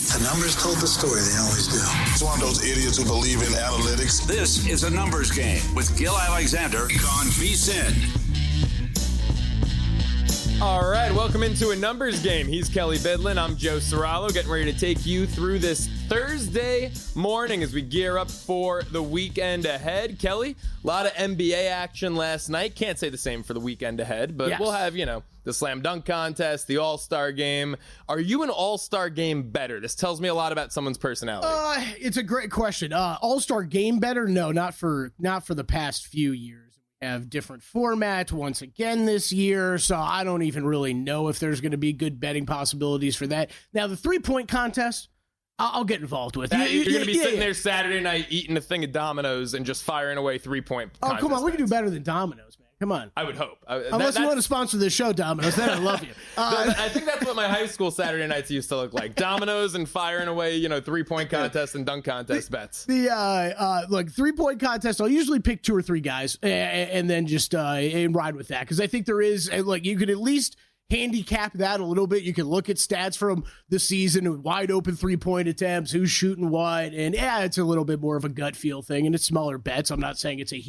The numbers told the story. They always do. It's one of those idiots who believe in analytics. This is a numbers game with Gil Alexander on VSiN. All right, welcome into a numbers game. He's Kelley Bydlon. I'm Joe Ceraulo, getting ready to take you through this Thursday morning as we gear up for the weekend ahead. Kelley, a lot of NBA action last night. Can't say the same for the weekend ahead, but We'll have, the slam dunk contest, the all-star game. Are you an all-star game better? This tells me a lot about someone's personality. It's a great question. All-star game better? No, not for the past few years. Have different formats once again this year, so I don't even really know if there's going to be good betting possibilities for that. Now, the three-point contest, I'll get involved with. You're going to be sitting there Saturday night eating a thing of Dominoes and just firing away three-point contest. Oh, come on. We can do better than Dominoes, man. Come on. I would hope. Unless you want to sponsor this show, Dominoes, then I love you. I think that's what my high school Saturday nights used to look like. Dominoes and firing away, three-point contest and dunk contest bets. Look, three-point contest, I'll usually pick two or three guys and then just and ride with that. Because I think there is, you could at least handicap that a little bit. You can look at stats from the season, wide open three-point attempts, who's shooting what, and it's a little bit more of a gut feel thing, and it's smaller bets. I'm not saying it's a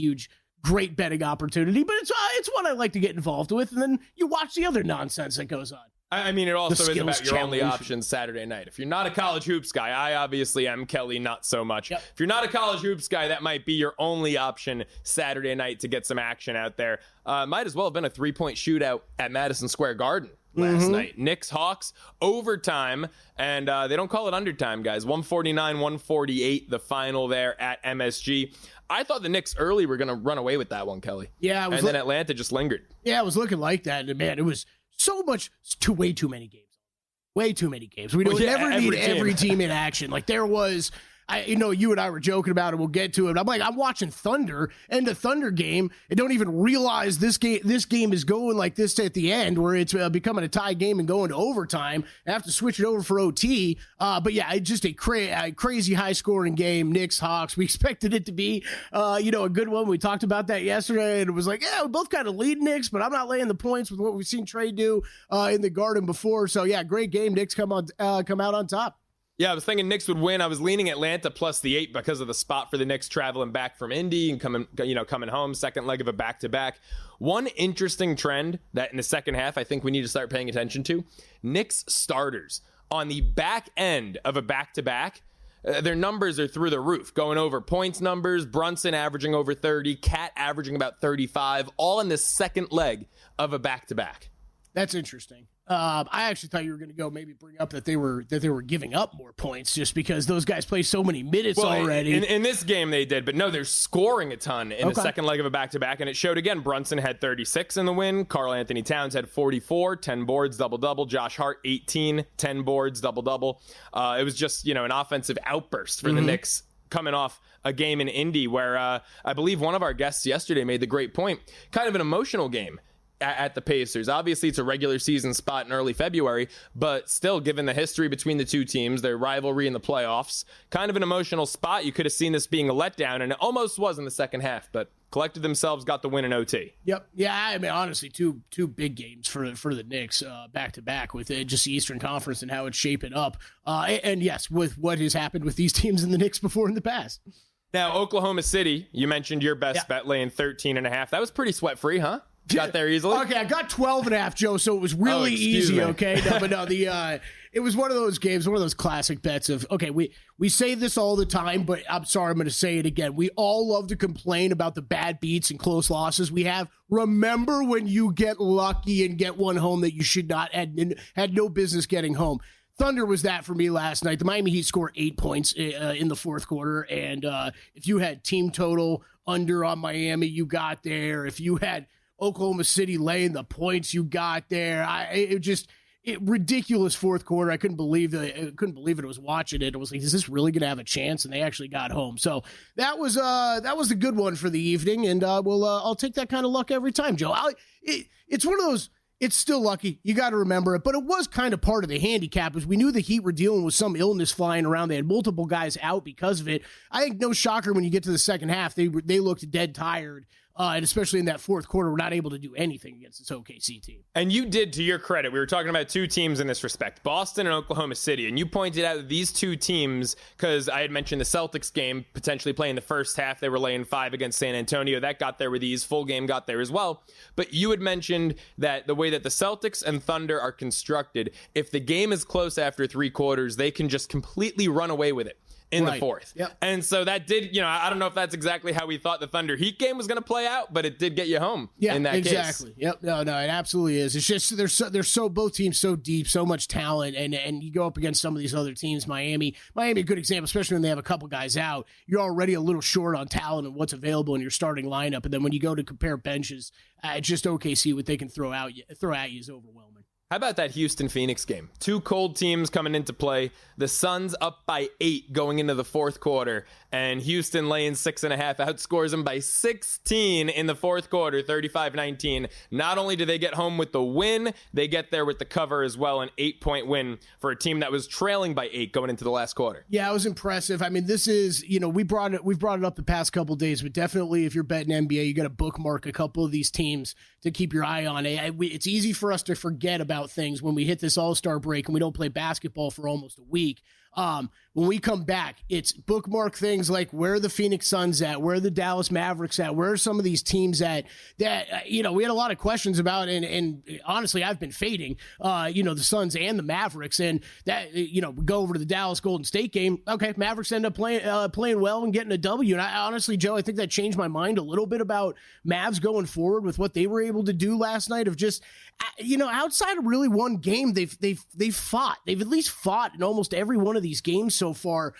great betting opportunity, but it's one I like to get involved with, and then you watch the other nonsense that goes on. I mean, it also is about your only option Saturday night. If you're not a college hoops guy, I obviously am. Kelley, not so much. Yep. If you're not a college hoops guy, that might be your only option Saturday night to get some action out there. Might as well have been a three-point shootout at Madison Square Garden last night. Knicks, Hawks, overtime, and they don't call it undertime, guys. 149-148, the final there at MSG. I thought the Knicks early were going to run away with that one, Kelley. Yeah. Then Atlanta just lingered. Yeah, it was looking like that. And, man, it was so much, way too many games. Way too many games. We don't never need every team in action. Like, there was... you and I were joking about it. We'll get to it. I'm watching Thunder, and the Thunder game, I don't even realize this game is going like this at the end, where it's becoming a tie game and going to overtime. I have to switch it over for OT. But yeah, it's just a crazy high scoring game. Knicks, Hawks. We expected it to be, a good one. We talked about that yesterday, and it was like, we both kind of lead Knicks, but I'm not laying the points with what we've seen Trey do in the Garden before. So yeah, great game. Knicks come out on top. Yeah, I was thinking Knicks would win. I was leaning Atlanta plus the 8 because of the spot for the Knicks traveling back from Indy and coming home, second leg of a back-to-back. One interesting trend that in the second half I think we need to start paying attention to, Knicks starters on the back end of a back-to-back, their numbers are through the roof, going over points numbers, Brunson averaging over 30, Cat averaging about 35, all in the second leg of a back-to-back. That's interesting. I actually thought you were going to go maybe bring up that they were giving up more points just because those guys play so many minutes already. In this game they did, but no, they're scoring a ton in the second leg of a back-to-back, and it showed again. Brunson had 36 in the win. Karl Anthony Towns had 44, 10 boards, double-double. Josh Hart, 18, 10 boards, double-double. It was just, an offensive outburst for the Knicks coming off a game in Indy where I believe one of our guests yesterday made the great point, kind of an emotional game at the Pacers. Obviously, it's a regular season spot in early February, but still, given the history between the two teams, their rivalry in the playoffs, kind of an emotional spot. You could have seen this being a letdown, and it almost was in the second half, but collected themselves, got the win in OT. Yep. Yeah, I mean, honestly, two big games for the Knicks back-to-back with just the Eastern Conference and how it's shaping up. And yes, with what has happened with these teams in the Knicks before in the past. Now, Oklahoma City, you mentioned your best bet laying 13.5. That was pretty sweat-free, huh? Got there easily? Okay, I got 12.5, Joe, so it was really easy, me. Okay? No, but no, it was one of those games, one of those classic bets of, okay, we say this all the time, but I'm sorry, I'm going to say it again. We all love to complain about the bad beats and close losses we have. Remember when you get lucky and get one home that you should not, had no business getting home. Thunder was that for me last night. The Miami Heat scored 8 points in the fourth quarter, and if you had team total under on Miami, you got there. If you had Oklahoma City laying the points, you got there. Ridiculous fourth quarter. I couldn't believe it. I was watching it. I was like, is this really going to have a chance? And they actually got home. So that was a good one for the evening. And I'll take that kind of luck every time, Joe. It's one of those. It's still lucky. You got to remember it. But it was kind of part of the handicap, as we knew the Heat were dealing with some illness flying around. They had multiple guys out because of it. I think no shocker when you get to the second half. They looked dead tired. and especially in that fourth quarter, we're not able to do anything against this OKC team. And you did, to your credit, we were talking about two teams in this respect, Boston and Oklahoma City, and you pointed out these two teams, because I had mentioned the Celtics game potentially playing the first half. They were laying 5 against San Antonio. That got there with ease. Full game got there as well. But you had mentioned that the way that the Celtics and Thunder are constructed, if the game is close after 3 quarters, they can just completely run away with it in the fourth. Yep. And so that did, I don't know if that's exactly how we thought the Thunder Heat game was going to play out, but it did get you home in that case. Exactly. Yep. No, it absolutely is. It's just they're so both teams so deep, so much talent, and you go up against some of these other teams, Miami, a good example, especially when they have a couple guys out. You're already a little short on talent and what's available in your starting lineup, and then when you go to compare benches, just OKC, what they can throw at you is overwhelming. How about that Houston-Phoenix game? 2 cold teams coming into play. The Suns up by 8 going into the fourth quarter, and Houston laying 6.5 outscores them by 16 in the fourth quarter, 35-19. Not only do they get home with the win, they get there with the cover as well, an 8-point win for a team that was trailing by 8 going into the last quarter. Yeah, it was impressive. I mean, this is, we've brought it up the past couple of days, but definitely if you're betting NBA, you got to bookmark a couple of these teams to keep your eye on. It's easy for us to forget about things when we hit this All-Star break and we don't play basketball for almost a week. When we come back, it's bookmark things like where are the Phoenix Suns at, where are the Dallas Mavericks at, where are some of these teams at that we had a lot of questions about, and honestly I've been fading the Suns and the Mavericks, and that go over to the Dallas Golden State game. Okay, Mavericks end up playing well and getting a W, and I honestly, Joe, I think that changed my mind a little bit about Mavs going forward with what they were able to do last night, of just outside of really one game, they've at least fought in almost every one of these games so far,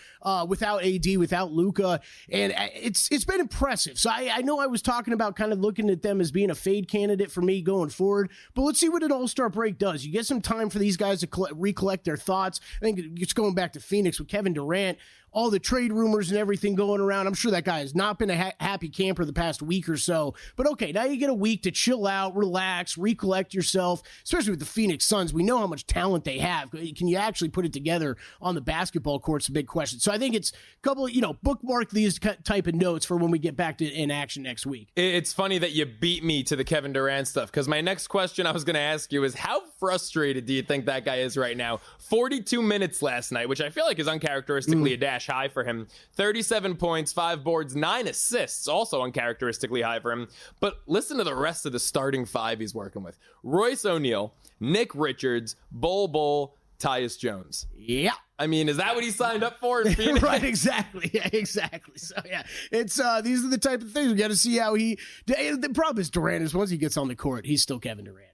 without AD, without Luka, and it's been impressive. So I know I was talking about kind of looking at them as being a fade candidate for me going forward, but let's see what an All-Star break does. You get some time for these guys to recollect their thoughts. I think it's going back to Phoenix with Kevin Durant, all the trade rumors and everything going around. I'm sure that guy has not been a happy camper the past week or so. But okay, now you get a week to chill out, relax, recollect yourself, especially with the Phoenix Suns. We know how much talent they have. Can you actually put it together on the basketball court's a big question. So I think it's a couple of, bookmark these type of notes for when we get back to in action next week. It's funny that you beat me to the Kevin Durant stuff, because my next question I was going to ask you is, how frustrated do you think that guy is right now? 42 minutes last night, which I feel like is uncharacteristically a dash high for him. 37 points, 5 boards, 9 assists, also uncharacteristically high for him. But listen to the rest of the starting 5 he's working with. Royce O'Neal, Nick Richards, Bol, Tyus Jones. Yeah. I mean, is that what he signed up for in Phoenix? Right, exactly. Yeah, exactly. So, yeah, it's these are the type of things we got to see how the problem is Durant is once he gets on the court, he's still Kevin Durant.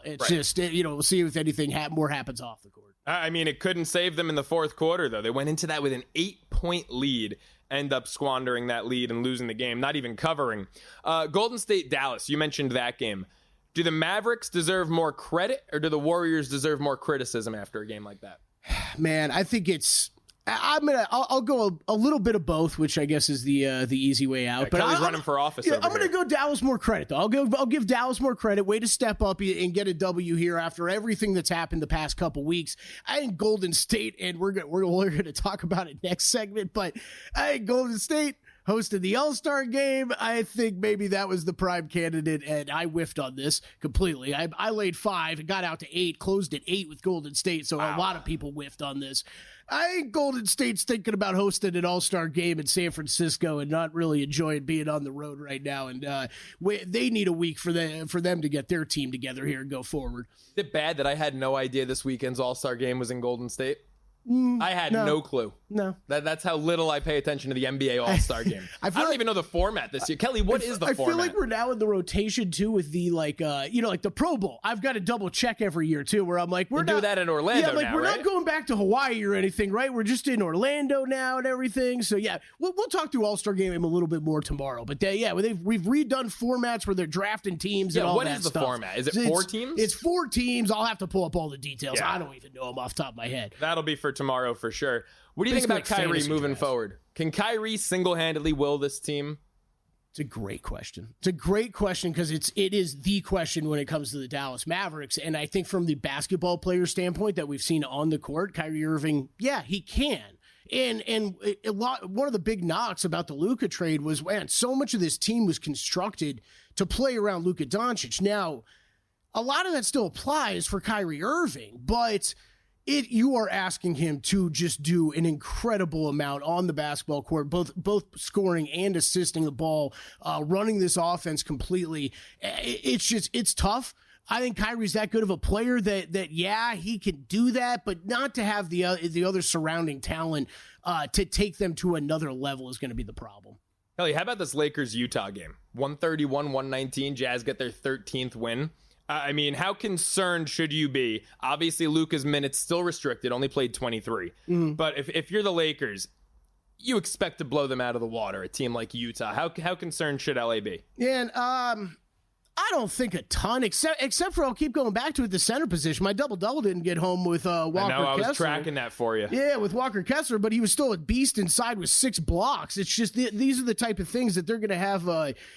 It's right. Just, we'll see if anything more happens off the court. I mean, it couldn't save them in the fourth quarter, though. They went into that with an 8-point lead, end up squandering that lead and losing the game, not even covering. Golden State, Dallas, you mentioned that game. Do the Mavericks deserve more credit, or do the Warriors deserve more criticism after a game like that? Man, I think I'll go a little bit of both, which I guess is the easy way out. Yeah, but Kelley's running for office. I'm going to go Dallas more credit, though. I'll give Dallas more credit. Way to step up and get a W here after everything that's happened the past couple weeks. I think Golden State, and we're going to talk about it next segment, but I think Golden State hosted the All-Star game. I think maybe that was the prime candidate, and I whiffed on this completely. I laid 5 and got out to 8, closed at 8 with Golden State, so a lot of people whiffed on this. I think Golden State's thinking about hosting an All-Star game in San Francisco and not really enjoying being on the road right now, and they need a week for them to get their team together here and go forward. Is it bad that I had no idea this weekend's All-Star game was in Golden State? I had no clue. No. That's how little I pay attention to the NBA All-Star game. I don't even know the format this year. Kelley, what is the format? I feel like we're now in the rotation, too, with the, like the Pro Bowl. I've got to double check every year, too, where I'm like, we're do that in Orlando now, we're not going back to Hawaii or anything, right? We're just in Orlando now and everything. So, yeah, we'll talk through All-Star game a little bit more tomorrow. But, we've redone formats where they're drafting teams and all that stuff. What is the format? Is it 4 teams? It's 4 teams. I'll have to pull up all the details. Yeah. I don't even know them off the top of my head. That'll be for tomorrow for sure. What do you think about Kyrie moving forward? Can Kyrie single-handedly will this team? It's a great question. It's a great question because it is the question when it comes to the Dallas Mavericks. And I think from the basketball player standpoint that we've seen on the court, Kyrie Irving, yeah, he can. And one of the big knocks about the Luka trade was, man, so much of this team was constructed to play around Luka Doncic. Now, a lot of that still applies for Kyrie Irving, but you are asking him to just do an incredible amount on the basketball court, both scoring and assisting the ball, running this offense completely. It's tough. I think Kyrie's that good of a player that he can do that, but not to have the other surrounding talent to take them to another level is going to be the problem. Kelley, how about this Lakers-Utah game? 131-119, Jazz get their 13th win. I mean, how concerned should you be? Obviously, Luka's minutes still restricted, only played 23. But if you're the Lakers, you expect to blow them out of the water, a team like Utah. How concerned should LA be? Yeah, and I don't think a ton, except for I'll keep going back to it, the center position. My double-double didn't get home with Walker Kessler. I was tracking that for you. Yeah, with Walker Kessler, but he was still a beast inside with 6 blocks. It's just these are the type of things that they're going to have.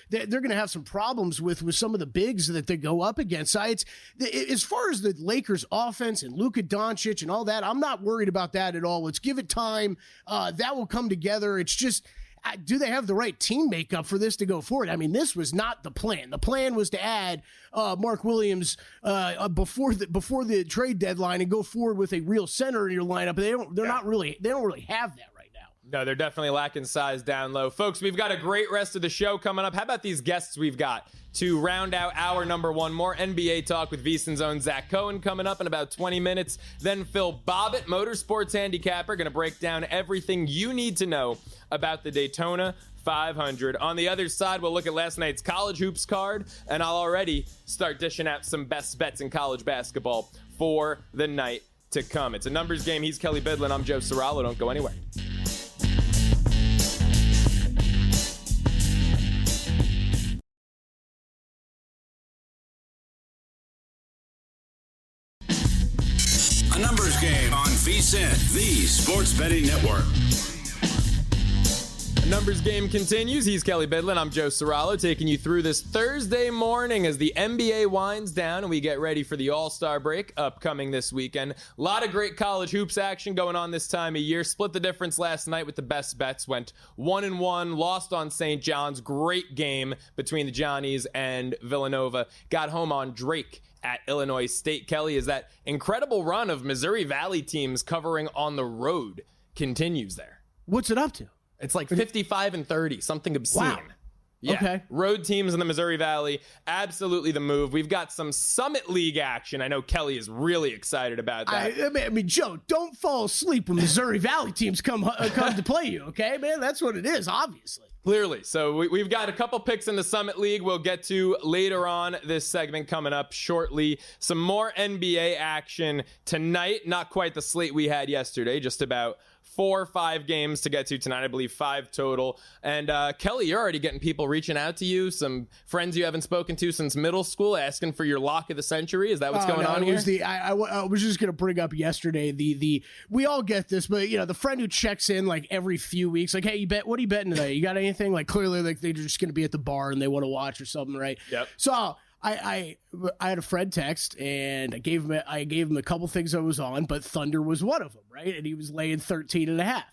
They're going to have some problems with some of the bigs that they go up against. As far as the Lakers' offense and Luka Doncic and all that, I'm not worried about that at all. Let's give it time. That will come together. It's just, do they have the right team makeup for this to go forward? I mean, this was not the plan. The plan was to add Mark Williams before the trade deadline and go forward with a real center in your lineup. They don't really have that right now. No, they're definitely lacking size down low. Folks, we've got a great rest of the show coming up. How about these guests we've got to round out hour number 1? More NBA talk with VSiN's own Zach Cohen coming up in about 20 minutes. Then Phil Bobbitt, Motorsports Handicapper, going to break down everything you need to know about the Daytona 500. On the other side, we'll look at last night's college hoops card, and I'll already start dishing out some best bets in college basketball for the night to come. It's a numbers game. He's Kelley Bydlon. I'm Joe Ceraulo. Don't go anywhere. A numbers game on VSiN, the sports betting network. Numbers game continues. He's Kelley Bydlon. I'm Joe Ceraulo, taking you through this Thursday morning as the NBA winds down and we get ready for the All-Star break upcoming this weekend. A lot of great college hoops action going on this time of year. Split the difference last night with the best bets. Went 1-1, lost on St. John's. Great game between the Johnnies and Villanova. Got home on Drake at Illinois State. Kelley, is that incredible run of Missouri Valley teams covering on the road continues there? What's it up to? It's like 55-30, something obscene. Wow. Yeah. Okay. Road teams in the Missouri Valley, absolutely the move. We've got some Summit League action. I know Kelley is really excited about that. I mean, Joe, don't fall asleep when Missouri Valley teams come to play you, okay, man? That's what it is, obviously. Clearly. So we've got a couple picks in the Summit League we'll get to later on this segment coming up shortly. Some more NBA action tonight. Not quite the slate we had yesterday, just about 4 or 5 games to get to tonight. I believe 5 total. And Kelley, you're already getting people reaching out to you, some friends you haven't spoken to since middle school, asking for your lock of the century. Is that what's going on here? I was just going to bring up yesterday we all get this, but the friend who checks in like every few weeks, like, hey, what are you betting today? You got anything? Like, clearly, like they're just going to be at the bar and they want to watch or something, right? Yep. So I had a friend text and I gave him a couple things I was on, but Thunder was one of them, right? And he was laying 13.5.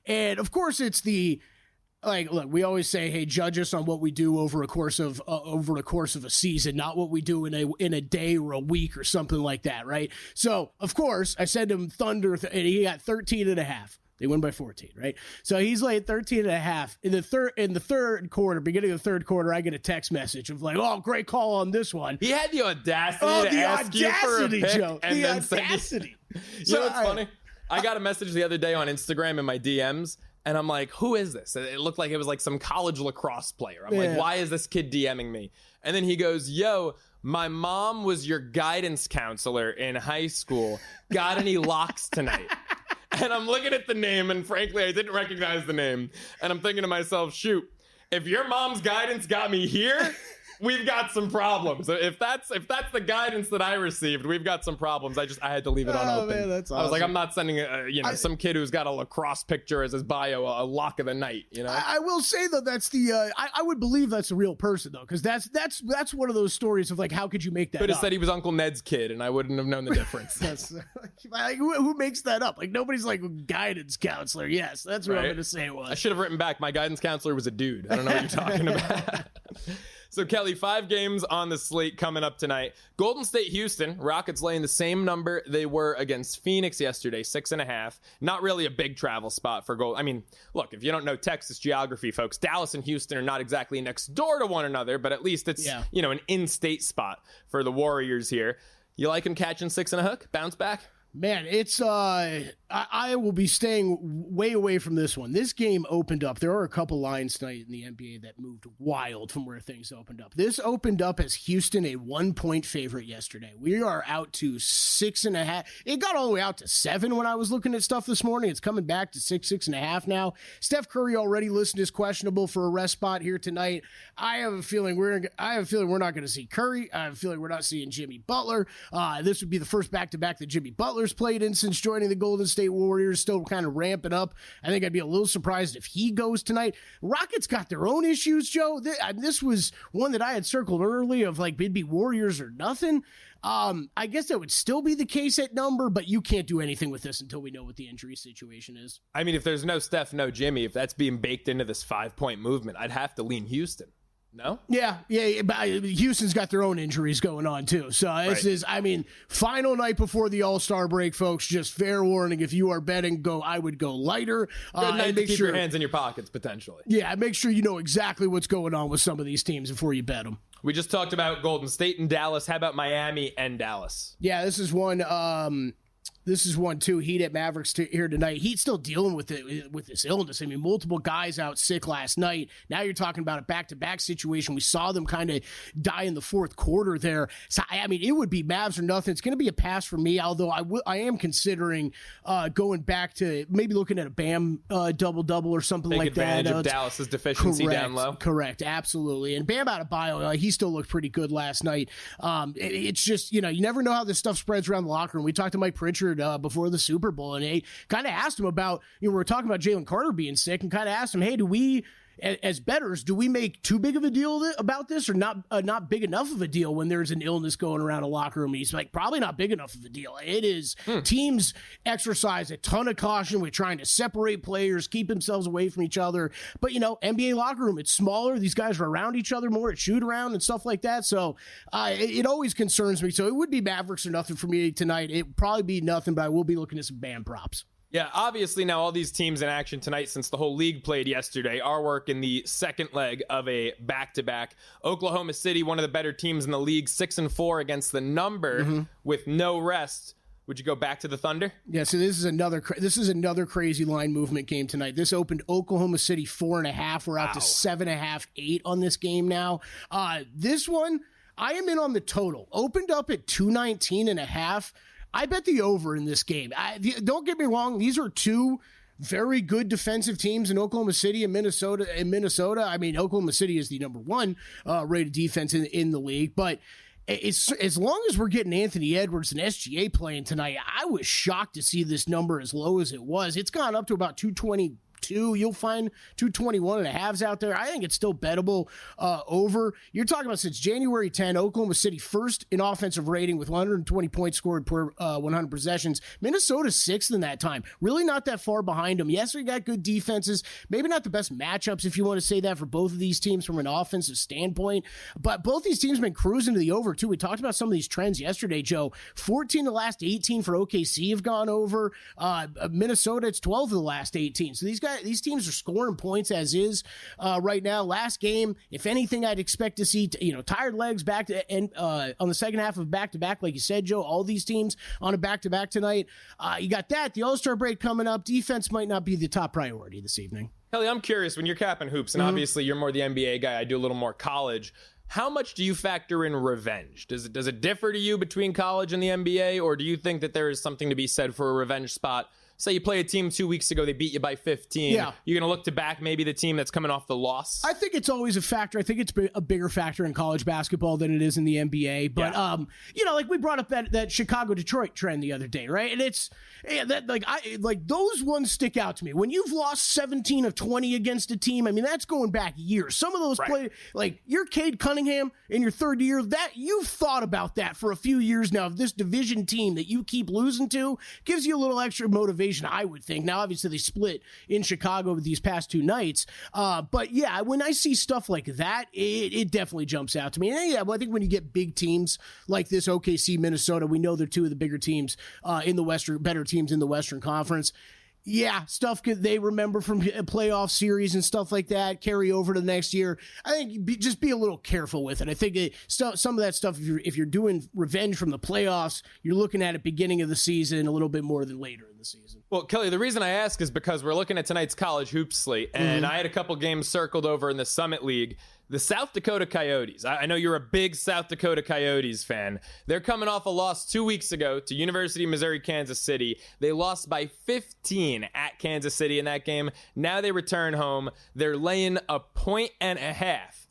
And of course it's look, we always say, hey, judge us on what we do over a course of a season, not what we do in a day or a week or something like that, right? So of course I sent him Thunder and he got 13.5. They win by 14, right? So he's laid 13.5. In the third quarter, beginning of the third quarter, I get a text message of like, oh, great call on this one. He had the audacity to ask you for a pick, Joe. And the then audacity. You know what's funny? I got a message the other day on Instagram in my DMs, and I'm like, who is this? It looked like it was like some college lacrosse player. I'm like, why is this kid DMing me? And then he goes, yo, my mom was your guidance counselor in high school. Got any locks tonight? And I'm looking at the name, and frankly, I didn't recognize the name. And I'm thinking to myself, shoot, if your mom's guidance got me here, we've got some problems. If that's the guidance that I received, we've got some problems. I had to leave it on open. Man, that's awesome. I was like, I'm not sending some kid who's got a lacrosse picture as his bio a lock of the night. I will say though, that's the I would believe that's a real person though, because that's one of those stories of like, how could you make that? Could have said he was Uncle Ned's kid, and I wouldn't have known the difference. That's like, who makes that up? Like, nobody's like guidance counselor. Yes, that's what I'm going to say it was. I should have written back. My guidance counselor was a dude. I don't know what you're talking about. So, Kelley, 5 games on the slate coming up tonight. Golden State, Houston. Rockets laying the same number they were against Phoenix yesterday, 6.5. Not really a big travel spot for Golden. I mean, look, if you don't know Texas geography, folks, Dallas and Houston are not exactly next door to one another, but at least it's, an in-state spot for the Warriors here. You like them catching 6 and a hook? Bounce back? Man, it's I will be staying way away from this one. This game opened up. There are a couple lines tonight in the NBA that moved wild from where things opened up. This opened up as Houston a 1-point favorite yesterday. We are out to 6.5. It got all the way out to 7 when I was looking at stuff this morning. It's coming back to 6.5 now. Steph Curry already listed as questionable for a rest spot here tonight. I have a feeling we're not going to see Curry. I have a feeling we're not seeing Jimmy Butler. This would be the first back-to-back that Jimmy Butler's played in since joining the Golden State Warriors, still kind of ramping up. I think I'd be a little surprised if he goes tonight. Rockets got their own issues, Joe. This was one that I had circled early of like it'd be Warriors or nothing. I guess that would still be the case at number, but you can't do anything with this until we know what the injury situation is. I mean, if there's no Steph, no Jimmy, if that's being baked into this 5-point movement, I'd have to lean Houston. No? Yeah, but Houston's got their own injuries going on, too. So this is, final night before the All-Star break, folks. Just fair warning, if you are betting, I would go lighter. Good night to keep your hands in your pockets, potentially. Yeah, make sure you know exactly what's going on with some of these teams before you bet them. We just talked about Golden State and Dallas. How about Miami and Dallas? Yeah, this is one... This is one, too. Heat at Mavericks here tonight. Heat still dealing with this illness. I mean, multiple guys out sick last night. Now you're talking about a back-to-back situation. We saw them kind of die in the fourth quarter there. So, it would be Mavs or nothing. It's going to be a pass for me, although I am considering going back to maybe looking at a Bam double-double or something like that. Take advantage of Dallas's deficiency down low. Correct, absolutely. And Bam out of bio, he still looked pretty good last night. It's just, you never know how this stuff spreads around the locker room. We talked to Mike Pritchard before the Super Bowl, and they kind of asked him about, we were talking about Jalen Carter being sick, and kind of asked him, hey, do we, as bettors, do we make too big of a deal about this, or not big enough of a deal when there's an illness going around a locker room? And he's like, probably not big enough of a deal. It is. Teams exercise a ton of caution with trying to separate players, keep themselves away from each other. But, NBA locker room, it's smaller. These guys are around each other more at shoot around and stuff like that. So it always concerns me. So it would be Mavericks or nothing for me tonight. It would probably be nothing, but I will be looking at some Bam props. Yeah, obviously now all these teams in action tonight since the whole league played yesterday are working the second leg of a back-to-back. Oklahoma City, one of the better teams in the league, 6-4 against the number with no rest. Would you go back to the Thunder? Yeah, so this is another crazy line movement game tonight. This opened Oklahoma City 4.5. We're out to 7.5, 8 on this game now. This one, I am in on the total. Opened up at 219.5. I bet the over in this game. Don't get me wrong. These are two very good defensive teams in Oklahoma City and Minnesota. Oklahoma City is the number 1 rated defense in the league. But as long as we're getting Anthony Edwards and SGA playing tonight, I was shocked to see this number as low as it was. It's gone up to about 222. You'll find 221.5s out there. I think it's still bettable over. You're talking about since January 10, Oklahoma City first in offensive rating with 120 points scored per 100 possessions. Minnesota's 6th in that time. Really not that far behind them. Yes, we got good defenses. Maybe not the best matchups, if you want to say that, for both of these teams from an offensive standpoint. But both these teams have been cruising to the over, too. We talked about some of these trends yesterday, Joe. 14 of the last 18 for OKC have gone over. Minnesota, it's 12 of the last 18. So these teams are scoring points as is right now. Last game, if anything, I'd expect to see tired legs back to and on the second half of back-to-back, like you said, Joe. All these teams on a back-to-back tonight. You got that. The All-Star break coming up. Defense might not be the top priority this evening. Kelley, I'm curious, when you're capping hoops, and obviously you're more the NBA guy, I do a little more college. How much do you factor in revenge? Does it differ to you between college and the NBA, or do you think that there is something to be said for a revenge spot say you play a team 2 weeks ago, they beat you by 15. Yeah. You're going to look to back maybe the team that's coming off the loss? I think it's always a factor. I think it's a bigger factor in college basketball than it is in the NBA. But, like we brought up that Chicago-Detroit trend the other day, right? And it's those ones stick out to me. When you've lost 17 of 20 against a team, I mean, that's going back years. Some of those play, like you're Cade Cunningham in your third year, that you've thought about that for a few years now. This division team that you keep losing to gives you a little extra motivation, I would think. Now, obviously, they split in Chicago with these past two nights. But yeah, when I see stuff like that, it definitely jumps out to me. And yeah, well, I think when you get big teams like this, OKC, Minnesota, we know they're two of the bigger teams in the Western, better teams in the Western Conference. Yeah, stuff they remember from playoff series and stuff like that carry over to the next year. I think just be a little careful with it. I think some of that stuff, if you're doing revenge from the playoffs, you're looking at it beginning of the season a little bit more than later in the season. Well, Kelley, the reason I ask is because we're looking at tonight's college hoops slate, and I had a couple games circled over in the Summit League. The South Dakota Coyotes. I know you're a big South Dakota Coyotes fan. They're coming off a loss 2 weeks ago to University of Missouri, Kansas City. They lost by 15 at Kansas City in that game. Now they return home. They're laying 1.5 points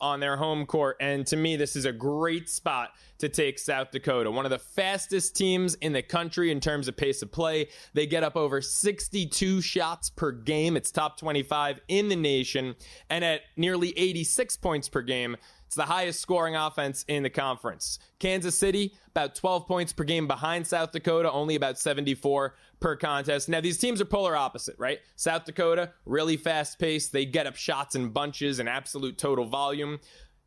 on their home court. And to me, this is a great spot to take South Dakota. One of the fastest teams in the country in terms of pace of play. They get up over 62 shots per game. It's top 25 in the nation. And at nearly 86 points per game, it's the highest scoring offense in the conference. Kansas City, about 12 points per game behind South Dakota, only about 74 per contest. Now, these teams are polar opposite, right? South Dakota, really fast-paced. They get up shots in bunches and absolute total volume.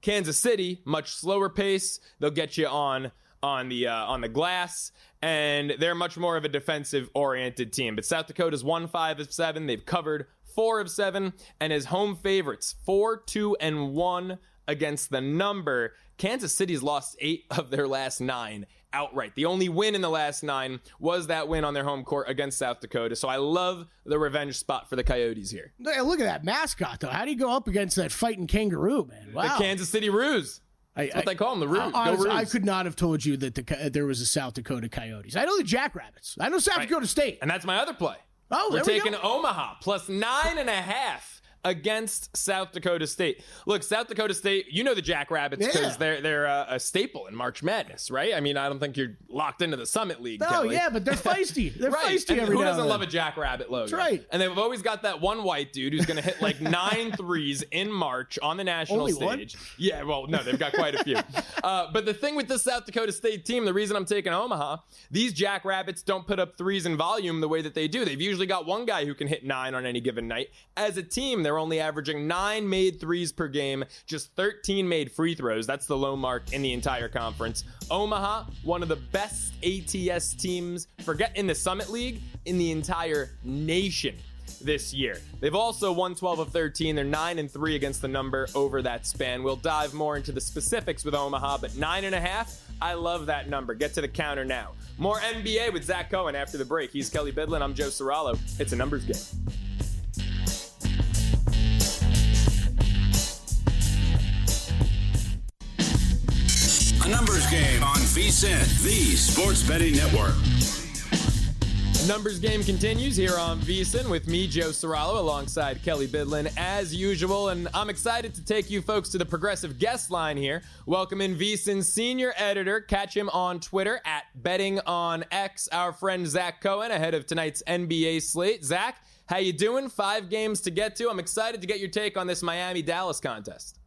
Kansas City, much slower pace. They'll get you on the glass, and they're much more of a defensive-oriented team. But South Dakota's won 5 of 7. They've covered 4 of 7, and as home favorites, 4-2-1 against the number. Kansas City's lost 8 of their last 9 outright. The only win in the last 9 was that win on their home court against South Dakota. So I love the revenge spot for the Coyotes here. Hey, look at that mascot, though. How do you go up against that fighting kangaroo, man? Wow. The Kansas City Roos. That's what they call them, the Roos. Honestly, I could not have told you that there was a South Dakota Coyotes. I know the Jackrabbits. I know South Dakota State. And that's my other play. Oh, we're taking Omaha plus 9.5 against South Dakota State. Look, South Dakota State, you know the Jackrabbits because they're a staple in March Madness, right? I mean, I don't think you're locked into the Summit League, Kelley. Yeah, but they're feisty. They're feisty every Who now doesn't and love a Jackrabbit logo? That's right. And they've always got that one white dude who's going to hit like 9 threes in March on the national Only stage. one? Yeah, well, no, they've got quite a few. But the thing with the South Dakota State team, the reason I'm taking Omaha, these Jackrabbits don't put up threes in volume the way that they do. They've usually got one guy who can hit 9 on any given night. As a team, they're only averaging 9 made threes per game, just 13 made free throws. That's the low mark in the entire conference. Omaha, one of the best ATS teams, forget in the Summit League, in the entire nation this year. They've also won 12 of 13. They're 9-3 against the number over that span. We'll dive more into the specifics with Omaha, but 9.5, I love that number. Get to the counter now. More NBA with Zach Cohen after the break. He's Kelley Bydlon. I'm Joe Ceraulo. It's a numbers game. A numbers game on VSiN, the Sports Betting Network. Numbers game continues here on VSiN with me, Joe Ceraulo, alongside Kelley Bydlon as usual. And I'm excited to take you folks to the progressive guest line here. Welcome in VSiN Senior Editor. Catch him on Twitter at BettingOnX, our friend Zach Cohen, ahead of tonight's NBA slate. Zach, how you doing? 5 games to get to. I'm excited to get your take on this Miami-Dallas contest.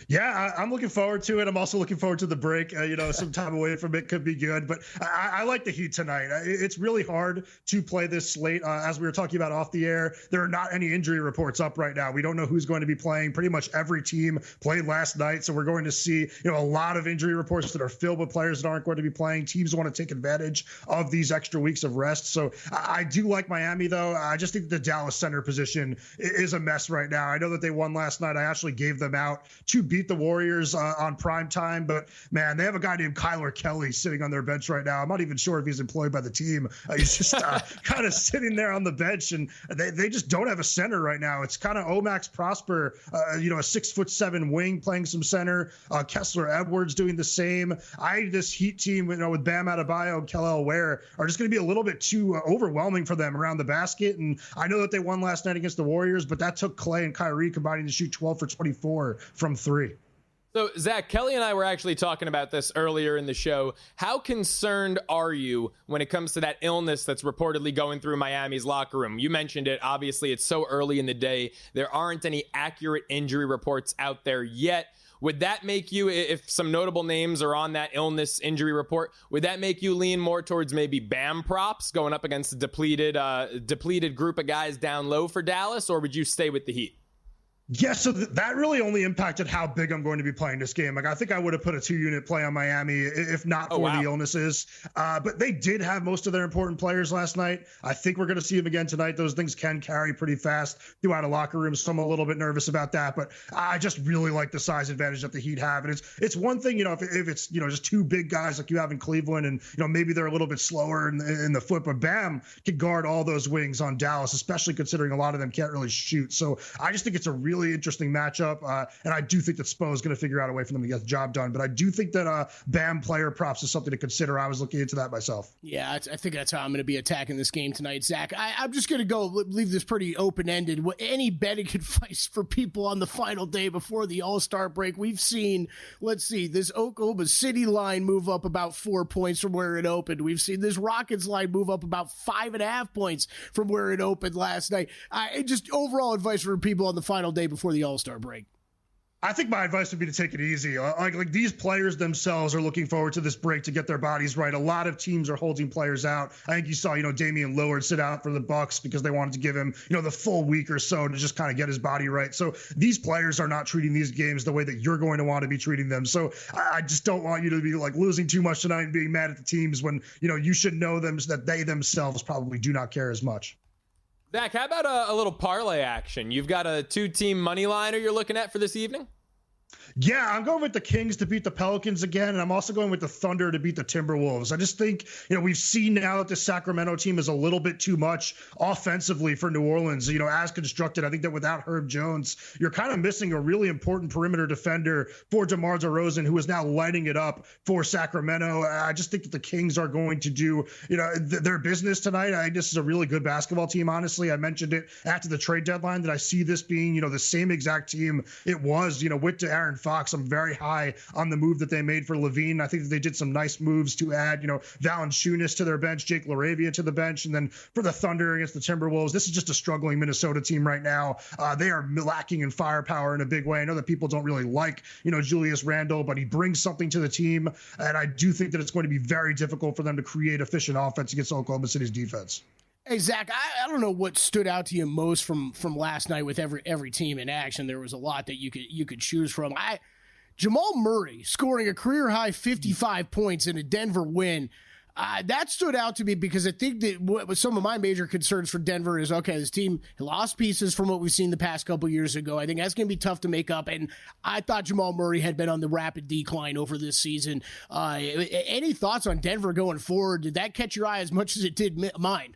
Yeah, I'm looking forward to it. I'm also looking forward to the break. Some time away from it could be good, but I like the Heat tonight. It's really hard to play this slate. As we were talking about off the air, there are not any injury reports up right now. We don't know who's going to be playing. Pretty much every team played last night, so we're going to see a lot of injury reports that are filled with players that aren't going to be playing. Teams want to take advantage of these extra weeks of rest. So I do like Miami, though. I just think the Dallas center position is a mess right now. I know that they won last night. I actually gave them out to beat the Warriors on prime time. But man, they have a guy named Kelley sitting on their bench right now. I'm not even sure if he's employed by the team. He's just kind of sitting there on the bench, and they just don't have a center right now. It's kind of Omax Prosper, a 6'7" wing playing some center. Kessler Edwards doing the same. This Heat team, with Bam Adebayo and Kelley Ware are just going to be a little bit too overwhelming for them around the basket. And I know that they won last night against the Warriors, but that took Clay and Kyrie combining to shoot 12 for 24 from three. So, Zach, Kelley and I were actually talking about this earlier in the show. How concerned are you when it comes to that illness that's reportedly going through Miami's locker room? You mentioned it. Obviously, it's so early in the day. There aren't any accurate injury reports out there yet. Would that make you, if some notable names are on that illness injury report, would that make you lean more towards maybe Bam props going up against a depleted group of guys down low for Dallas, or would you stay with the Heat? Yeah, so that really only impacted how big I'm going to be playing this game. Like, I think I would have put a 2-unit play on Miami if not for the illnesses. But they did have most of their important players last night. I think we're going to see them again tonight. Those things can carry pretty fast throughout a locker room, so I'm a little bit nervous about that. But I just really like the size advantage that the Heat have. And it's one thing, if it's, just two big guys like you have in Cleveland, and, maybe they're a little bit slower in the foot. But Bam can guard all those wings on Dallas, especially considering a lot of them can't really shoot. So I just think it's a really interesting matchup, and I do think that Spo is going to figure out a way for them to get the job done. But I do think that Bam player props is something to consider. I was looking into that myself. Yeah, I think that's how I'm going to be attacking this game tonight, Zach. I'm just going to leave this pretty open-ended. Any betting advice for people on the final day before the All-Star break? We've seen, this Oklahoma City line move up about 4 points from where it opened. We've seen this Rockets line move up about 5.5 points from where it opened last night. Just overall advice for people on the final day before the All-Star break. I think my advice would be to take it easy. Like these players themselves are looking forward to this break to get their bodies right. A lot of teams are holding players out. I think you saw, Damian Lillard sit out for the Bucks because they wanted to give him, the full week or so to just kind of get his body right. So these players are not treating these games the way that you're going to want to be treating them. So I just don't want you to be like losing too much tonight and being mad at the teams when, you should know them that they themselves probably do not care as much. Zach, how about a little parlay action? You've got a 2-team money liner you're looking at for this evening? Yeah, I'm going with the Kings to beat the Pelicans again, and I'm also going with the Thunder to beat the Timberwolves. I just think, we've seen now that the Sacramento team is a little bit too much offensively for New Orleans, as constructed. I think that without Herb Jones, you're kind of missing a really important perimeter defender for DeMar DeRozan, who is now lighting it up for Sacramento. I just think that the Kings are going to do, their business tonight. I think this is a really good basketball team, honestly. I mentioned it after the trade deadline that I see this being, the same exact team it was, with Aaron Fox. I'm very high on the move that they made for Levine. I think that they did some nice moves to add, Valanciunas to their bench, Jake LaRavia to the bench. And then for the Thunder against the Timberwolves, this is just a struggling Minnesota team right now. They are lacking in firepower in a big way. I know that people don't really like, Julius Randle, but he brings something to the team. And I do think that it's going to be very difficult for them to create efficient offense against Oklahoma City's defense. Hey, Zach, I don't know what stood out to you most from last night with every team in action. There was a lot that you could choose from. Jamal Murray scoring a career-high 55 points in a Denver win. That stood out to me because I think that what some of my major concerns for Denver is, okay, this team lost pieces from what we've seen the past couple years ago. I think that's going to be tough to make up, and I thought Jamal Murray had been on the rapid decline over this season. Any thoughts on Denver going forward? Did that catch your eye as much as it did mine?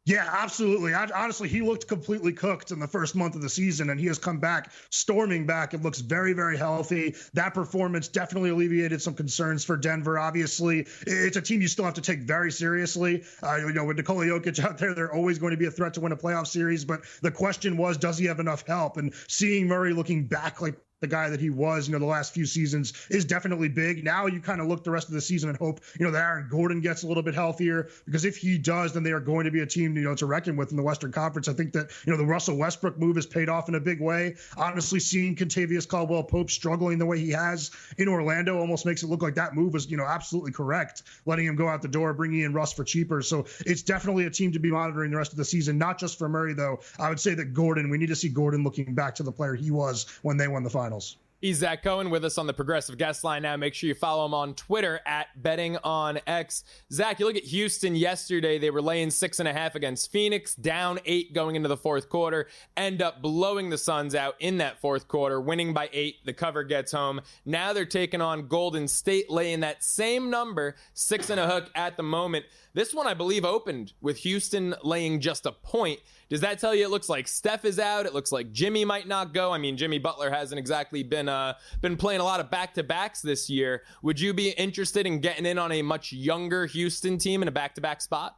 Yeah, absolutely. Honestly, he looked completely cooked in the first month of the season, and he has come back, storming back. It looks very, very healthy. That performance definitely alleviated some concerns for Denver. Obviously, it's a team you still have to take very seriously. With Nikola Jokic out there, they're always going to be a threat to win a playoff series. But the question was, does he have enough help? And seeing Murray looking back like the guy that he was, the last few seasons is definitely big. Now you kind of look the rest of the season and hope, that Aaron Gordon gets a little bit healthier, because if he does, then they are going to be a team, to reckon with in the Western Conference. I think that, the Russell Westbrook move has paid off in a big way. Honestly, seeing Kentavious Caldwell-Pope struggling the way he has in Orlando almost makes it look like that move was, absolutely correct, letting him go out the door, bringing in Russ for cheaper. So it's definitely a team to be monitoring the rest of the season, not just for Murray, though. I would say that Gordon, we need to see Gordon looking back to the player he was when they won the finals. He's Zach Cohen with us on the Progressive Guest Line now. Make sure you follow him on Twitter at BettingOnX. Zach, you look at Houston yesterday. They were laying 6.5 against Phoenix, down 8 going into the fourth quarter, end up blowing the Suns out in that fourth quarter, winning by 8. The cover gets home. Now they're taking on Golden State, laying that same number, 6.5 at the moment. This one, I believe, opened with Houston laying just a point. Does that tell you it looks like Steph is out? It looks like Jimmy might not go. I mean, Jimmy Butler hasn't exactly been playing a lot of back-to-backs this year. Would you be interested in getting in on a much younger Houston team in a back-to-back spot?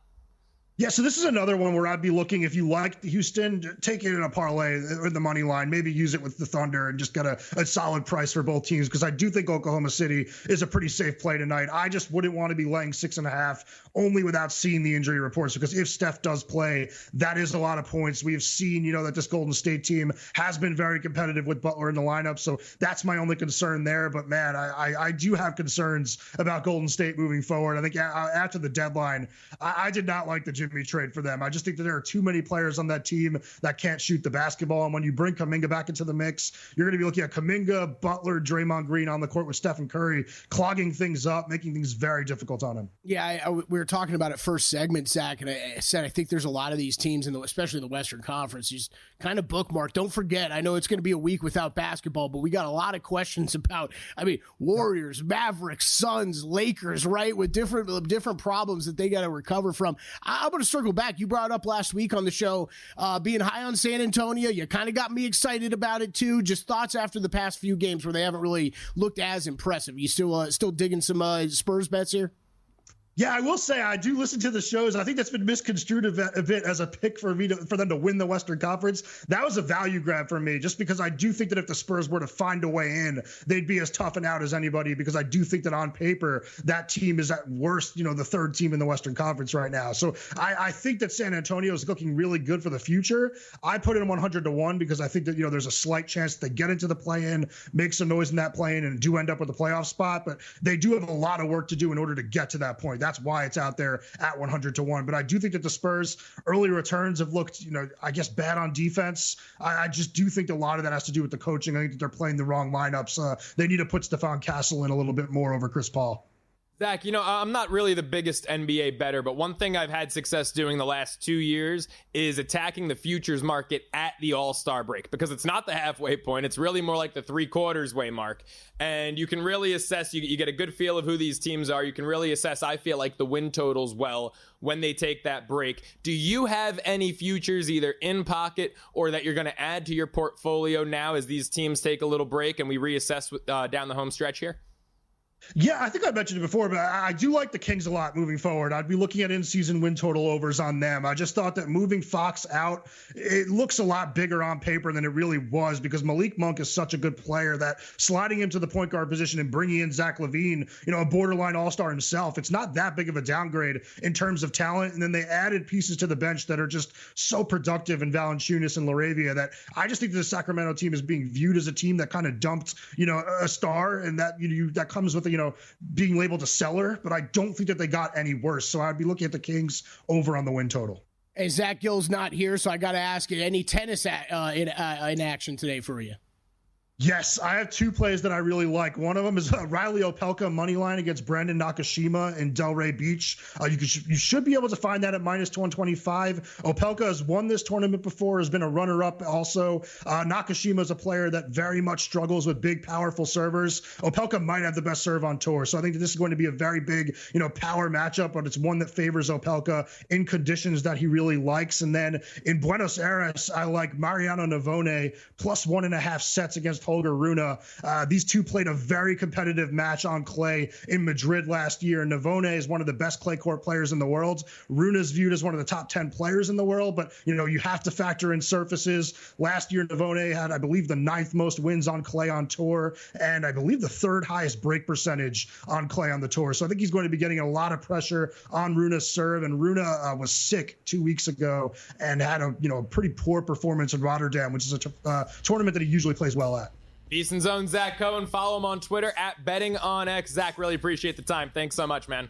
Yeah, so this is another one where I'd be looking, if you like Houston, take it in a parlay or the money line, maybe use it with the Thunder and just get a solid price for both teams, because I do think Oklahoma City is a pretty safe play tonight. I just wouldn't want to be laying 6.5 only without seeing the injury reports, because if Steph does play, that is a lot of points. We have seen, that this Golden State team has been very competitive with Butler in the lineup, so that's my only concern there. But man, I do have concerns about Golden State moving forward. I think after the deadline, I did not like the Jimmy trade for them. I just think that there are too many players on that team that can't shoot the basketball. And when you bring Kuminga back into the mix, you're going to be looking at Kuminga, Butler, Draymond Green on the court with Stephen Curry, clogging things up, making things very difficult on him. Yeah, we were talking about it first segment, Zach, and I said I think there's a lot of these teams, especially in the Western Conference, just kind of bookmark. Don't forget, I know it's going to be a week without basketball, but we got a lot of questions about, Warriors, Mavericks, Suns, Lakers, right, with different problems that they got to recover from. I'm going to circle back. You brought up last week on the show being high on San Antonio. You kind of got me excited about it too. Just thoughts after the past few games where they haven't really looked as impressive. You still digging some Spurs bets here? Yeah, I will say I do listen to the shows. I think that's been misconstrued a bit as a pick for them to win the Western Conference. That was a value grab for me, just because I do think that if the Spurs were to find a way in, they'd be as tough and out as anybody, because I do think that on paper, that team is at worst, the third team in the Western Conference right now. So I think that San Antonio is looking really good for the future. I put it in 100-1 because I think that, there's a slight chance that they get into the play-in, make some noise in that play-in, and do end up with a playoff spot. But they do have a lot of work to do in order to get to that point. That's why it's out there at 100-1. But I do think that the Spurs' early returns have looked, I guess, bad on defense. I just do think a lot of that has to do with the coaching. I think that they're playing the wrong lineups. They need to put Stephon Castle in a little bit more over Chris Paul. Zach, I'm not really the biggest NBA bettor, but one thing I've had success doing the last 2 years is attacking the futures market at the All-Star break, because it's not the halfway point. It's really more like the 3/4 way mark. And you can really assess, you get a good feel of who these teams are. You can really assess, I feel like, the win totals well when they take that break. Do you have any futures either in pocket or that you're going to add to your portfolio now as these teams take a little break and we reassess down the home stretch here? Yeah, I think I mentioned it before, but I do like the Kings a lot moving forward. I'd be looking at in-season win total overs on them. I just thought that moving Fox out, it looks a lot bigger on paper than it really was, because Malik Monk is such a good player that sliding him to the point guard position and bringing in Zach LaVine, a borderline all-star himself, it's not that big of a downgrade in terms of talent. And then they added pieces to the bench that are just so productive in Valanciunas and LaRavia that I just think that the Sacramento team is being viewed as a team that kind of dumped, a star, and that that comes with being labeled a seller, but I don't think that they got any worse. So I'd be looking at the Kings over on the win total. Hey, Zach Gill's not here, so I got to ask you, any tennis in action today for you? Yes, I have two plays that I really like. One of them is Riley Opelka money line against Brandon Nakashima in Delray Beach. You should be able to find that at -125. Opelka has won this tournament before, has been a runner-up also. Nakashima is a player that very much struggles with big, powerful servers. Opelka might have the best serve on tour, so I think that this is going to be a very big, power matchup, but it's one that favors Opelka in conditions that he really likes. And then in Buenos Aires, I like Mariano Navone +1.5 sets against Holger Rune. These two played a very competitive match on clay in Madrid last year. Navone is one of the best clay court players in the world. Rune is viewed as one of the top 10 players in the world, but you have to factor in surfaces. Last year, Navone had, I believe, the 9th most wins on clay on tour, and I believe the 3rd highest break percentage on clay on the tour. So I think he's going to be getting a lot of pressure on Rune's serve, and Rune was sick 2 weeks ago and had a pretty poor performance in Rotterdam, which is a tournament that he usually plays well at. VSiN's own Zach Cohen. Follow him on Twitter at BettingOnX. Zach, really appreciate the time. Thanks so much, man.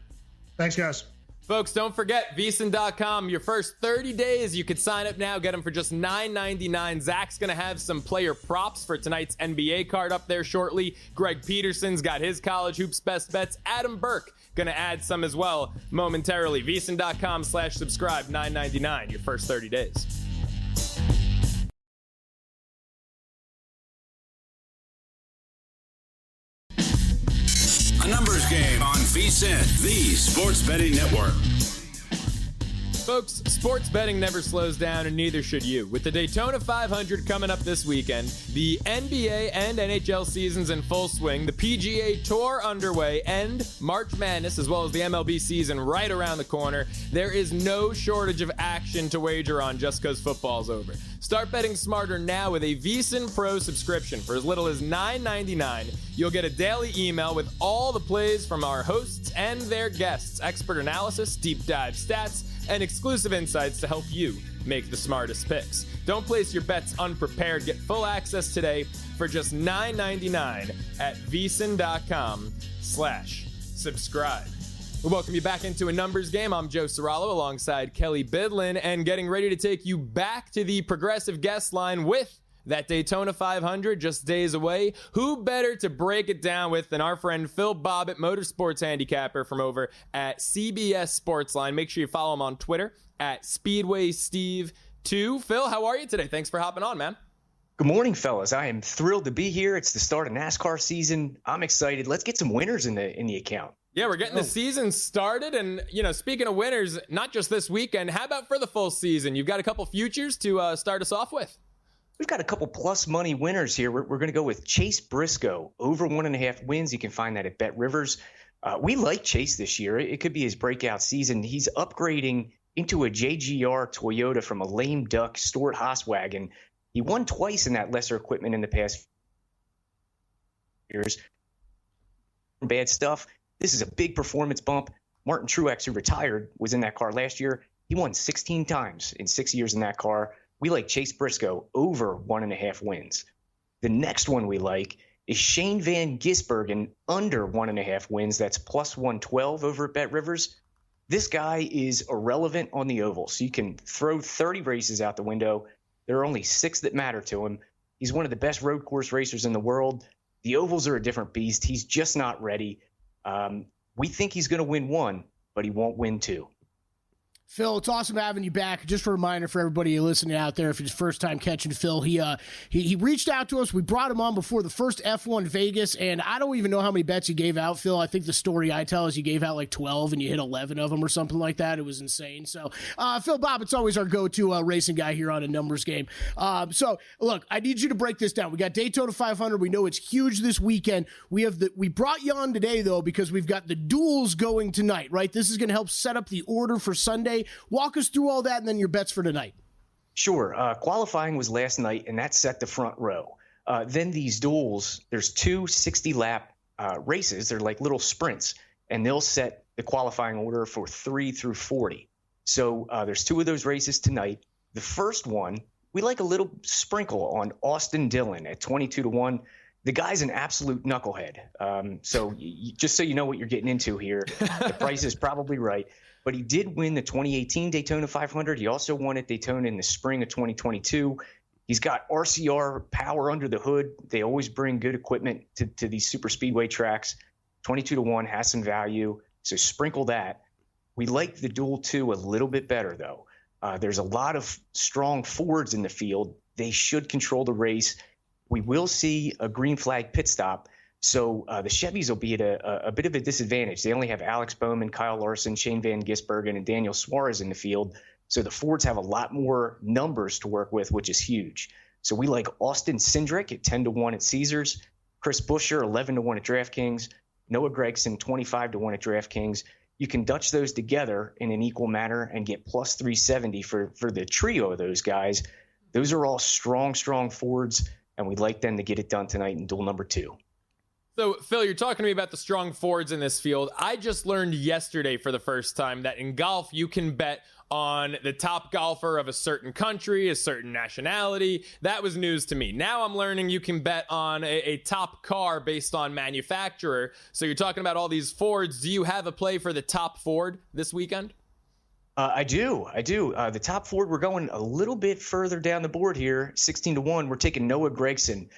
Thanks, guys. Folks, don't forget, VSiN.com. Your first 30 days, you could sign up now. Get them for just $9.99. Zach's going to have some player props for tonight's NBA card up there shortly. Greg Peterson's got his college hoops best bets. Adam Burke going to add some as well momentarily. VSiN.com/subscribe, $9.99. Your first 30 days. A numbers game on VSiN, the sports betting network. Folks, sports betting never slows down, and neither should you. With the Daytona 500 coming up this weekend, the NBA and NHL seasons in full swing, the PGA Tour underway, and March Madness, as well as the MLB season right around the corner, there is no shortage of action to wager on just because football's over. Start betting smarter now with a VSiN Pro subscription. For as little as $9.99, you'll get a daily email with all the plays from our hosts and their guests, expert analysis, deep dive stats, and exclusive insights to help you make the smartest picks. Don't place your bets unprepared. Get full access today for just $9.99 at VSiN.com/subscribe. We welcome you back into a numbers game. I'm Joe Ceraulo alongside Kelley Bydlon, and getting ready to take you back to the progressive guest line with that Daytona 500 just days away. Who better to break it down with than our friend Phil Bobbitt, Motorsports Handicapper from over at CBS SportsLine. Make sure you follow him on Twitter at SpeedwaySteve2. Phil, how are you today? Thanks for hopping on, man. Good morning, fellas. I am thrilled to be here. It's the start of NASCAR season. I'm excited. Let's get some winners in the account. Yeah, we're getting the season started. And, speaking of winners, not just this weekend, how about for the full season? You've got a couple futures to start us off with. We've got a couple plus money winners here. We're going to go with Chase Briscoe, over 1.5 wins. You can find that at Bet Rivers. We like Chase this year. It could be his breakout season. He's upgrading into a JGR Toyota from a lame duck Stewart Haas wagon. He won twice in that lesser equipment in the past years. Bad stuff. This is a big performance bump. Martin Truex, who retired, was in that car last year. He won 16 times in 6 years in that car. We like Chase Briscoe over 1.5 wins. The next one we like is Shane Van Gisbergen under 1.5 wins. That's plus 112 over at Bet Rivers. This guy is irrelevant on the oval, so you can throw 30 races out the window. There are only 6 that matter to him. He's one of the best road course racers in the world. The ovals are a different beast. He's just not ready. We think he's going to win 1, but he won't win 2. Phil, it's awesome having you back. Just a reminder for everybody listening out there, if it's first time catching Phil, he reached out to us. We brought him on before the first F1 Vegas, and I don't even know how many bets he gave out, Phil. I think the story I tell is you gave out like 12 and you hit 11 of them or something like that. It was insane. So, Phil Bobbitt's always our go-to racing guy here on a numbers game. So, look, I need you to break this down. We got Daytona 500. We know it's huge this weekend. We brought you on today, though, because we've got the duels going tonight, right? This is going to help set up the order for Sunday. Walk us through all that and then your bets for tonight. Sure. Qualifying was last night, and that set the front row. Then these duels, there's 2 60-lap races. They're like little sprints, and they'll set the qualifying order for 3 through 40. So there's 2 of those races tonight. The first one, we like a little sprinkle on Austin Dillon at 22-1. The guy's an absolute knucklehead. So just so you know what you're getting into here, the price is probably right. But he did win the 2018 Daytona 500. He also won at Daytona in the spring of 2022. He's got RCR power under the hood. They always bring good equipment to these super speedway tracks. 22-1 has some value, so sprinkle that. We like the Duel 2 a little bit better, though. There's a lot of strong Fords in the field. They should control the race. We will see a green flag pit stop. So the Chevys will be at a bit of a disadvantage. They only have Alex Bowman, Kyle Larson, Shane Van Gisbergen, and Daniel Suarez in the field. So the Fords have a lot more numbers to work with, which is huge. So we like Austin Cindric at 10-1 at Caesars, Chris Buescher 11-1 at DraftKings, Noah Gragson 25-1 at DraftKings. You can Dutch those together in an equal manner and get plus 370 for the trio of those guys. Those are all strong Fords, and we'd like them to get it done tonight in duel number 2. So, Phil, you're talking to me about the strong Fords in this field. I just learned yesterday for the first time that in golf, you can bet on the top golfer of a certain country, a certain nationality. That was news to me. Now I'm learning you can bet on a top car based on manufacturer. So you're talking about all these Fords. Do you have a play for the top Ford this weekend? I do. The top Ford, we're going a little bit further down the board here, 16-1. We're taking Noah Gragson.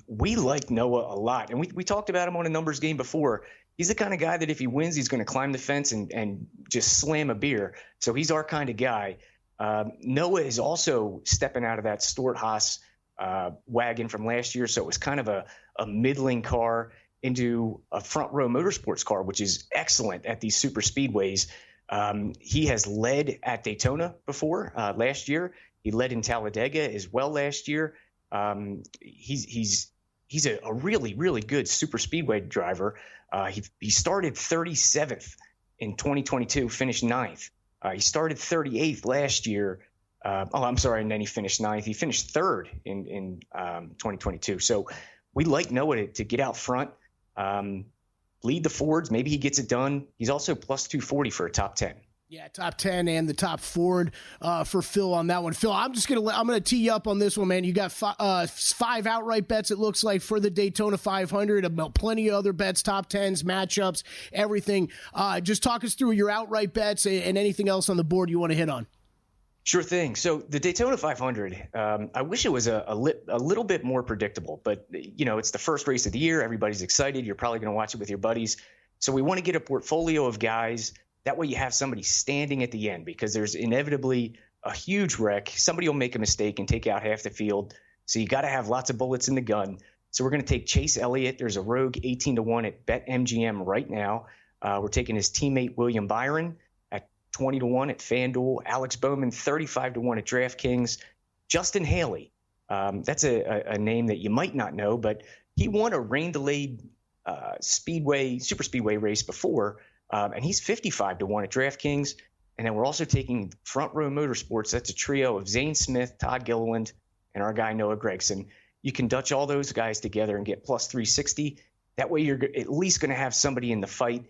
We like Noah a lot, and we talked about him on a numbers game before. He's the kind of guy that if he wins, he's going to climb the fence and just slam a beer. So he's our kind of guy. Noah is also stepping out of that Stewart-Haas wagon from last year, so it was kind of a middling car into a front row motorsports car, which is excellent at these super speedways. He has led at Daytona before last year. He led in Talladega as well last year. He's a really, really good super speedway driver. He started 37th in 2022, finished 9th. He started 38th last year. And then he finished 9th. He finished 3rd in 2022. So we like Noah to get out front. Lead the Fords. Maybe he gets it done. He's also plus 240 for a top 10. Yeah, top 10 and the top Ford for Phil on that one. Phil, I'm gonna tee you up on this one, man. You got five outright bets, it looks like, for the Daytona 500. About plenty of other bets, top 10s, matchups, everything. Just talk us through your outright bets and anything else on the board you want to hit on. Sure thing. So the Daytona 500, I wish it was a little bit more predictable, but it's the first race of the year. Everybody's excited. You're probably going to watch it with your buddies. So we want to get a portfolio of guys. That way you have somebody standing at the end, because there's inevitably a huge wreck. Somebody will make a mistake and take out half the field. So you got to have lots of bullets in the gun. So we're going to take Chase Elliott. There's a rogue 18-1 at BetMGM right now. We're taking his teammate William Byron 20-1 at FanDuel, Alex Bowman 35-1 at DraftKings, Justin Haley. That's a name that you might not know, but he won a rain-delayed super speedway race before, and he's 55-1 at DraftKings. And then we're also taking Front Row Motorsports. That's a trio of Zane Smith, Todd Gilliland, and our guy Noah Gragson. You can Dutch all those guys together and get plus 360. That way you're at least going to have somebody in the fight.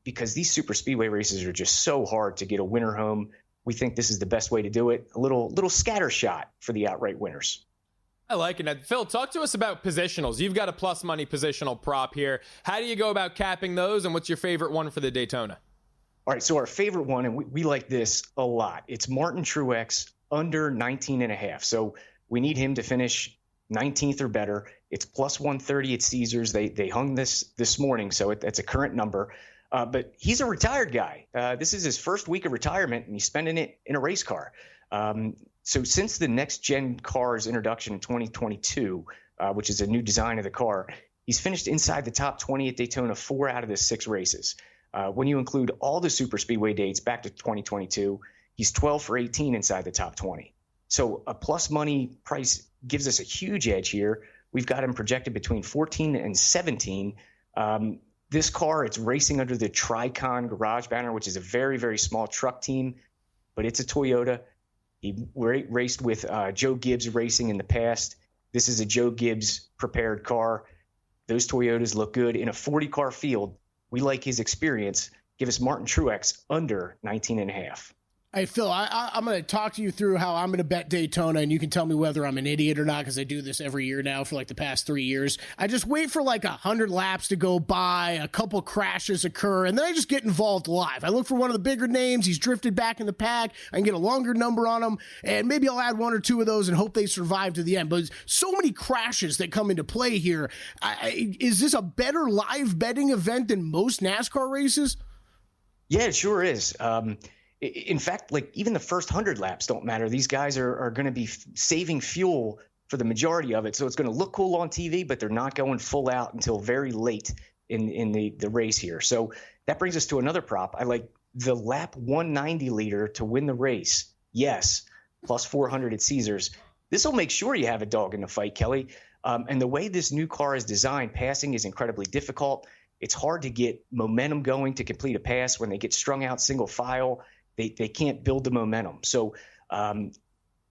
Because these super speedway races are just so hard to get a winner home. We think this is the best way to do it. A little scatter shot for the outright winners. I like it. Phil, talk to us about positionals. You've got a plus money positional prop here. How do you go about capping those, and what's your favorite one for the Daytona? All right, so our favorite one, and we like this a lot, it's Martin Truex under 19.5. So we need him to finish 19th or better. It's plus 130 at Caesars. They hung this morning, so that's a current number. But he's a retired guy. This is his first week of retirement, and he's spending it in a race car. So since the next-gen car's introduction in 2022, which is a new design of the car, he's finished inside the top 20 at Daytona 4 out of the 6 races. When you include all the super speedway dates back to 2022, he's 12 for 18 inside the top 20. So a plus money price gives us a huge edge here. We've got him projected between 14 and 17. This car, it's racing under the Tricon Garage banner, which is a very, very small truck team, but it's a Toyota. He raced with Joe Gibbs Racing in the past. This is a Joe Gibbs prepared car. Those Toyotas look good. In a 40-car field, we like his experience. Give us Martin Truex under 19.5. Hey, Phil, I'm going to talk to you through how I'm going to bet Daytona, and you can tell me whether I'm an idiot or not, because I do this every year now for like the past 3 years. I just wait for like 100 laps to go by, a couple crashes occur, and then I just get involved live. I look for one of the bigger names. He's drifted back in the pack. I can get a longer number on him, and maybe I'll add 1 or 2 of those and hope they survive to the end. But so many crashes that come into play here. Is this a better live betting event than most NASCAR races? Yeah, it sure is. In fact, like even the first 100 laps don't matter. These guys are going to be saving fuel for the majority of it. So it's going to look cool on TV, but they're not going full out until very late in the race here. So that brings us to another prop. I like the lap 190 leader to win the race. Yes, plus 400 at Caesars. This will make sure you have a dog in the fight, Kelley. And the way this new car is designed, passing is incredibly difficult. It's hard to get momentum going to complete a pass when they get strung out single file. They can't build the momentum. So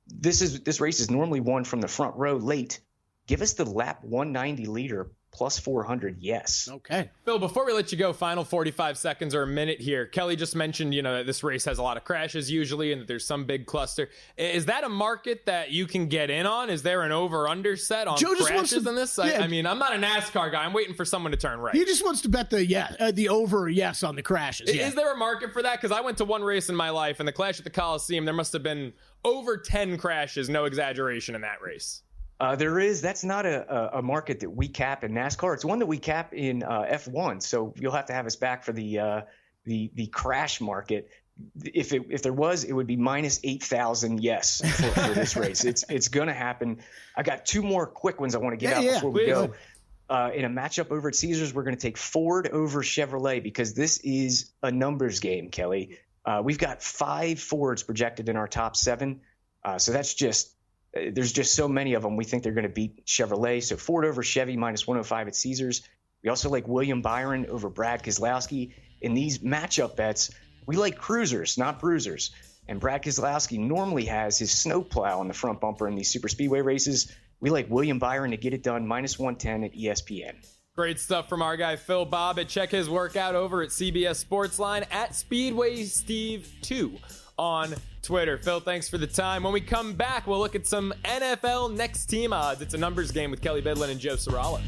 this race is normally won from the front row late. Give us the lap 190 leader plus 400, yes. Okay. Phil, before we let you go, final 45 seconds or a minute here. Kelley just mentioned, that this race has a lot of crashes usually and that there's some big cluster. Is that a market that you can get in on? Is there an over-under set on crashes in this? I mean, I'm not a NASCAR guy. I'm waiting for someone to turn right. He just wants to bet the over yes on the crashes. Yeah. Is there a market for that? Because I went to one race in my life, and the Clash at the Coliseum, there must have been over 10 crashes, no exaggeration, in that race. There is. That's not a market that we cap in NASCAR. It's one that we cap in F1. So you'll have to have us back for the crash market. If there was, it would be minus 8,000. Yes, for this race. It's going to happen. I got two more quick ones I want to get out before we go. In a matchup over at Caesars, we're going to take Ford over Chevrolet because this is a numbers game, Kelley. We've got 5 Fords projected in our top 7. So that's just. There's just so many of them. We think they're going to beat Chevrolet. So Ford over Chevy minus 105 at Caesars. We also like William Byron over Brad Keselowski. In these matchup bets, we like cruisers, not bruisers. And Brad Keselowski normally has his snowplow on the front bumper in these super speedway races. We like William Byron to get it done minus 110 at ESPN. Great stuff from our guy Phil Bobbitt. Check his workout over at CBS SportsLine at Speedway Steve 2 on Twitter. Phil, thanks for the time. When we come back, we'll look at some NFL next team odds. It's a numbers game with Kelley, Bydlon, and Joe Ceraulo.